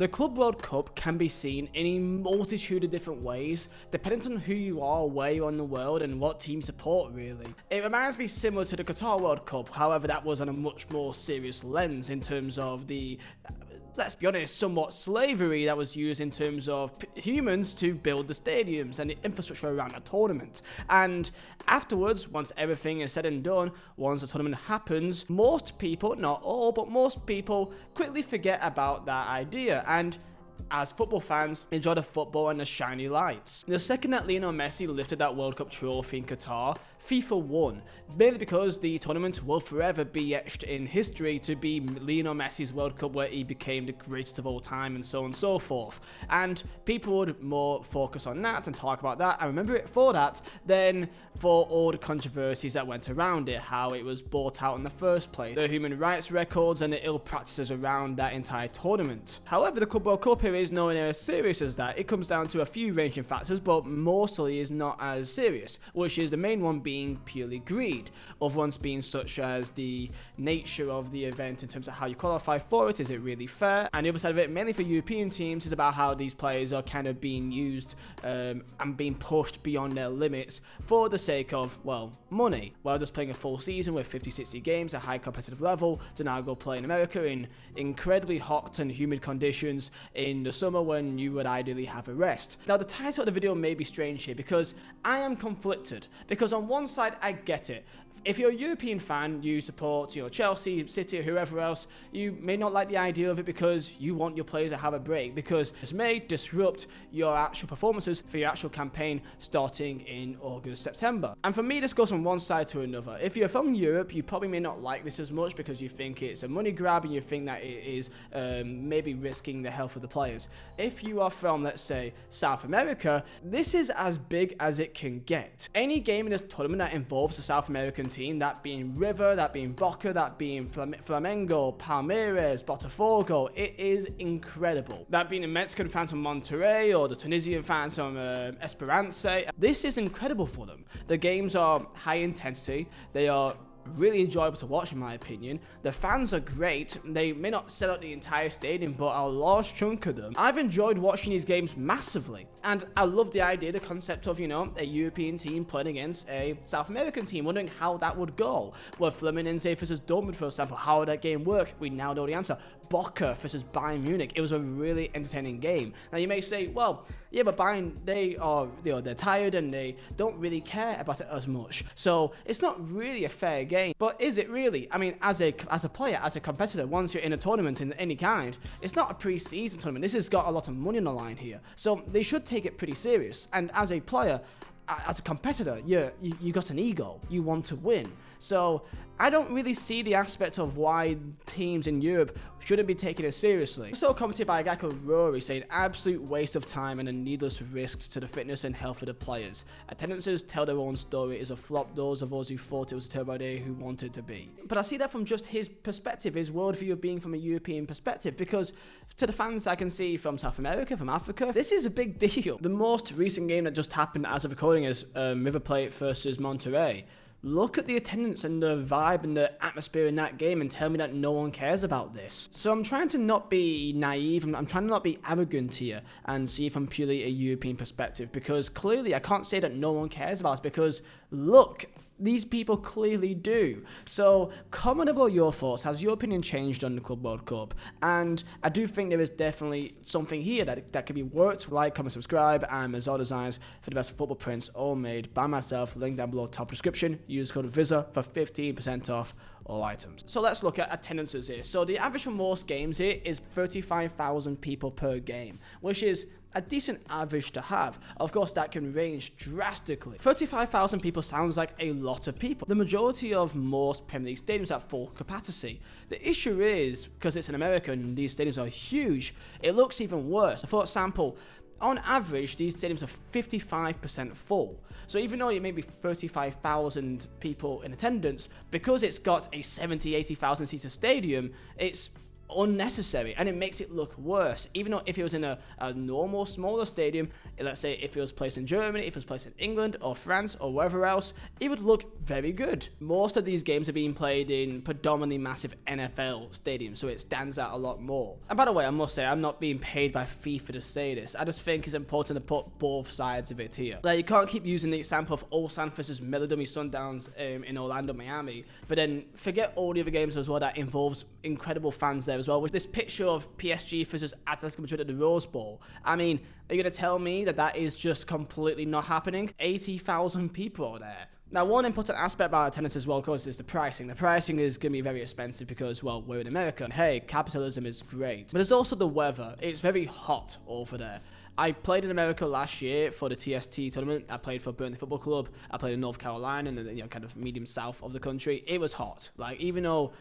The Club World Cup can be seen in a multitude of different ways, depending on who you are, where you are in the world, and what team support, really. It reminds me similar to the Qatar World Cup, however that was on a much more serious lens in terms of the, let's be honest, somewhat slavery that was used in terms of humans to build the stadiums and the infrastructure around a tournament. And afterwards, once everything is said and done, once the tournament happens, most people, not all, but most people quickly forget about that idea and, as football fans, enjoy the football and the shiny lights. The second that Lionel Messi lifted that World Cup trophy in Qatar, FIFA won, mainly because the tournament will forever be etched in history to be Lionel Messi's World Cup, where he became the greatest of all time and so on and so forth. And people would more focus on that and talk about that and remember it for that than for all the controversies that went around it, how it was bought out in the first place, the human rights records and the ill practices around that entire tournament. However, the Club World Cup here is nowhere near as serious as that. It comes down to a few ranging factors, but mostly is not as serious, which is the main one being purely greed. Other ones being such as the nature of the event in terms of how you qualify for it, is it really fair? And the other side of it, mainly for European teams, is about how these players are kind of being used and being pushed beyond their limits for the sake of, well, money. While just playing a full season with 50-60 games at high competitive level to now go play in America in incredibly hot and humid conditions in the summer when you would ideally have a rest. Now, the title of the video may be strange here because I am conflicted, because on one side I get it. If you're a European fan, you support Chelsea, City, or whoever else, you may not like the idea of it because you want your players to have a break, because this may disrupt your actual performances for your actual campaign starting in August, September. And for me, this goes from one side to another. If you're from Europe, you probably may not like this as much because you think it's a money grab and you think that it is maybe risking the health of the players. If you are from, let's say, South America, this is as big as it can get. Any game in this tournament that involves a South American team, that being River, that being Boca, that being Flamengo, Palmeiras, Botafogo, it is incredible. That being the Mexican fans from Monterrey or the Tunisian fans from Esperance, this is incredible for them. The games are high intensity, they are really enjoyable to watch in my opinion. The fans are great. They may not sell out the entire stadium, but a large chunk of them. I've enjoyed watching these games massively, and I love the idea, the concept of, a European team playing against a South American team, wondering how that would go. Well, Fluminense versus Dortmund, for example, how would that game work? We now know the answer. Boca versus Bayern Munich. It was a really entertaining game. Now you may say, well, yeah, but Bayern, they are, they're tired and they don't really care about it as much, so it's not really a fair game. But is it really? I mean, as a player, as a competitor, once you're in a tournament in any kind, it's not a pre-season tournament. This has got a lot of money on the line here, so they should take it pretty serious. And as a player, as a competitor, you got an ego. You want to win. So I don't really see the aspect of why teams in Europe shouldn't be taking it seriously. So commented by a guy called Rory saying, absolute waste of time and a needless risk to the fitness and health of the players. Attendances tell their own story. It is a flop. Those of us who thought it was a terrible idea who wanted to be. But I see that from just his perspective, his worldview of being from a European perspective, because to the fans I can see from South America, from Africa, this is a big deal. The most recent game that just happened as of recording is River Plate versus Monterrey. Look at the attendance and the vibe and the atmosphere in that game and tell me that no one cares about this. So I'm trying to not be naive, I'm trying to not be arrogant here and see from purely a European perspective, because clearly I can't say that no one cares about it, because look, these people clearly do. So comment below your thoughts. Has your opinion changed on the Club World Cup? And I do think there is definitely something here that can be worked. Like, comment, subscribe, and Vizeh designs for the best football prints, all made by myself. Link down below, top description. Use code Vizeh for 15% off all items. So let's look at attendances here. So the average for most games here is 35,000 people per game, which is a decent average to have. Of course, that can range drastically. 35,000 people sounds like a lot of people. The majority of most Premier League stadiums are full capacity. The issue is, because it's in America and these stadiums are huge, it looks even worse. For example, on average, these stadiums are 55% full. So even though it may be 35,000 people in attendance, because it's got a 70,000-80,000 seater stadium, it's unnecessary, and it makes it look worse. Even though if it was in a normal, smaller stadium, let's say if it was placed in Germany, if it was placed in England or France or wherever else, it would look very good. Most of these games are being played in predominantly massive NFL stadiums, so it stands out a lot more. And by the way, I must say, I'm not being paid by FIFA to say this. I just think it's important to put both sides of it here. Like, you can't keep using the example of Ulsan versus Melody Sundowns in Orlando, Miami, but then forget all the other games as well that involves incredible fans there as well. With this picture of PSG versus Atletico Madrid at the Rose Bowl, I mean, are you going to tell me that that is just completely not happening? 80,000 people are there. Now, one important aspect about attendance as well, of course, is the pricing. The pricing is going to be very expensive because, well, we're in America. And hey, capitalism is great. But there's also the weather. It's very hot over there. I played in America last year for the TST tournament. I played for Burnley Football Club. I played in North Carolina, and kind of medium south of the country. It was hot. Like, even though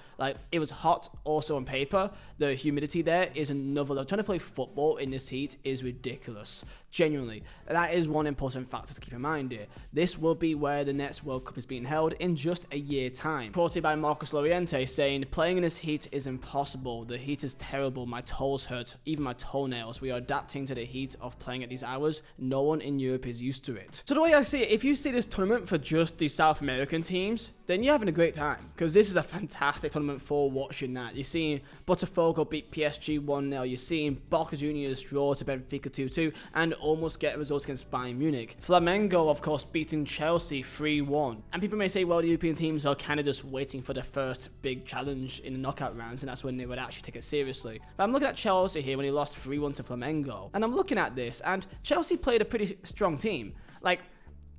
it was hot, also on paper, the humidity there is another level. Trying to play football in this heat is ridiculous. Genuinely, that is one important factor to keep in mind here. This will be where the next World Cup is being held in just a year time. Quoted by Marcus Loriente saying, "Playing in this heat is impossible. The heat is terrible. My toes hurt, even my toenails. We are adapting to the heat of playing at these hours. No one in Europe is used to it." So the way I see it, if you see this tournament for just the South American teams, then you're having a great time, because this is a fantastic tournament for watching that. You're seeing Botafogo beat PSG 1-0. You're seeing Boca Juniors draw to Benfica 2-2 and almost get a result against Bayern Munich. Flamengo, of course, beating Chelsea 3-1. And people may say, well, the European teams are kind of just waiting for the first big challenge in the knockout rounds, and that's when they would actually take it seriously. But I'm looking at Chelsea here when he lost 3-1 to Flamengo, and I'm looking at this, and Chelsea played a pretty strong team. Like,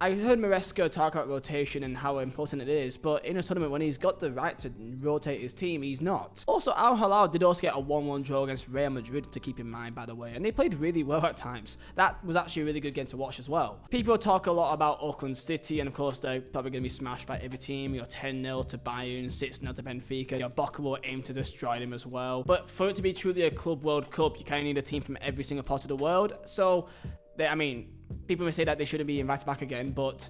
I heard Maresca talk about rotation and how important it is, but in a tournament when he's got the right to rotate his team, he's not. Also, Al Hilal did also get a 1-1 draw against Real Madrid, to keep in mind, by the way, and they played really well at times. That was actually a really good game to watch as well. People talk a lot about Auckland City, and of course they're probably going to be smashed by every team. You're 10-0 to Bayern, 6-0 to Benfica. Your Boca will aim to destroy them as well. But for it to be truly a Club World Cup, you kind of need a team from every single part of the world. So, I mean, people may say that they shouldn't be invited back again, but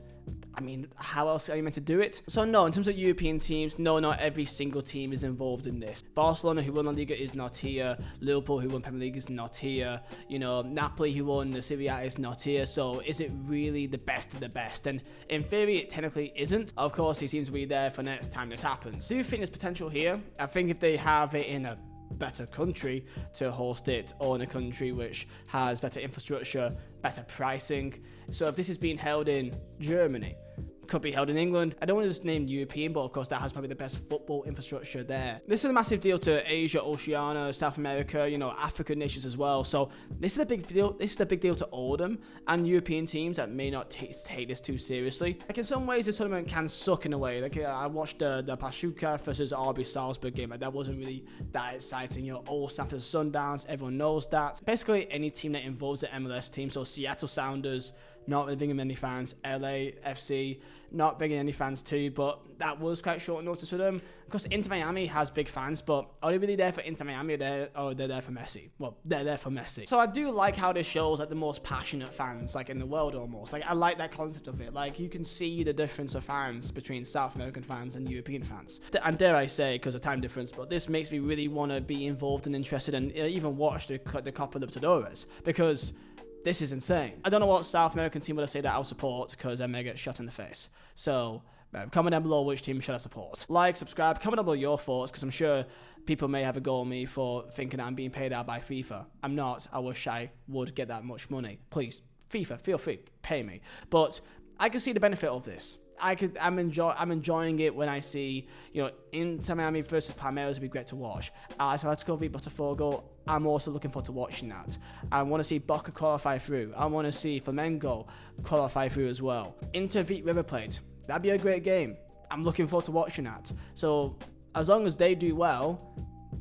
I mean, how else are you meant to do it? So no, in terms of European teams, no, not every single team is involved in this. Barcelona, who won La Liga, is not here. Liverpool, who won Premier League, is not here. You know, Napoli, who won the Serie A, is not here. So is it really the best of the best? And in theory, it technically isn't. Of course, he seems to be there for next time this happens. Do you think there's potential here? I think if they have it in a better country to host it, or in a country which has better infrastructure, better pricing. So if this is being held in Germany, could be held in England. I don't want to just name European, but of course that has probably the best football infrastructure there. This is a massive deal to Asia, Oceania, South America, you know, African nations as well. So this is a big deal. This is a big deal to all of them, and European teams that may not take this too seriously. Like, in some ways, this tournament can suck in a way. Like, I watched the Pachuca versus RB Salzburg game. Like, that wasn't really that exciting. You know, all Sanford Sundowns, everyone knows that. Basically, any team that involves the MLS team, so Seattle Sounders, not really bringing any fans. LAFC, not bringing any fans too, but that was quite short notice for them. Because Inter Miami has big fans, but are they really there for Inter Miami, or they're there for Messi? Well, they're there for Messi. So I do like how this shows like the most passionate fans like in the world almost. Like, I like that concept of it. Like, you can see the difference of fans between South American fans and European fans. And dare I say, because of time difference, but this makes me really want to be involved and interested and even watch the Copa Libertadores, because this is insane. I don't know what South American team would I say that I'll support, because I may get shot in the face. So, comment down below which team should I support. Like, subscribe, comment down below your thoughts, because I'm sure people may have a go at me for thinking I'm being paid out by FIFA. I'm not. I wish I would get that much money. Please, FIFA, feel free, pay me. But I can see the benefit of this. I'm enjoying it when I see, you know, Inter Miami versus Palmeiras would be great to watch. Atletico v Botafogo, I'm also looking forward to watching that. I want to see Boca qualify through. I want to see Flamengo qualify through as well. Inter v River Plate, that'd be a great game. I'm looking forward to watching that. So as long as they do well,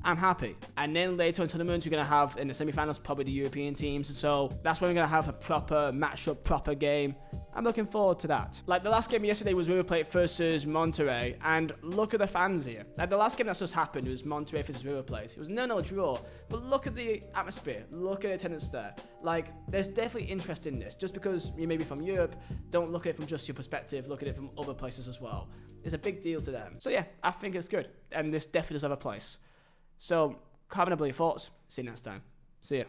I'm happy. And then later in tournaments, we're going to have in the semi-finals probably the European teams. So that's when we're going to have a proper match-up, proper game. I'm looking forward to that. Like, the last game yesterday was River Plate versus Monterrey, and look at the fans here. Like, the last game that's just happened was Monterrey versus River Plate. It was 0-0 draw, but look at the atmosphere. Look at the attendance there. Like, there's definitely interest in this. Just because you may be from Europe, don't look at it from just your perspective. Look at it from other places as well. It's a big deal to them. So yeah, I think it's good, and this definitely does have a place. So comment below your thoughts. See you next time. See ya.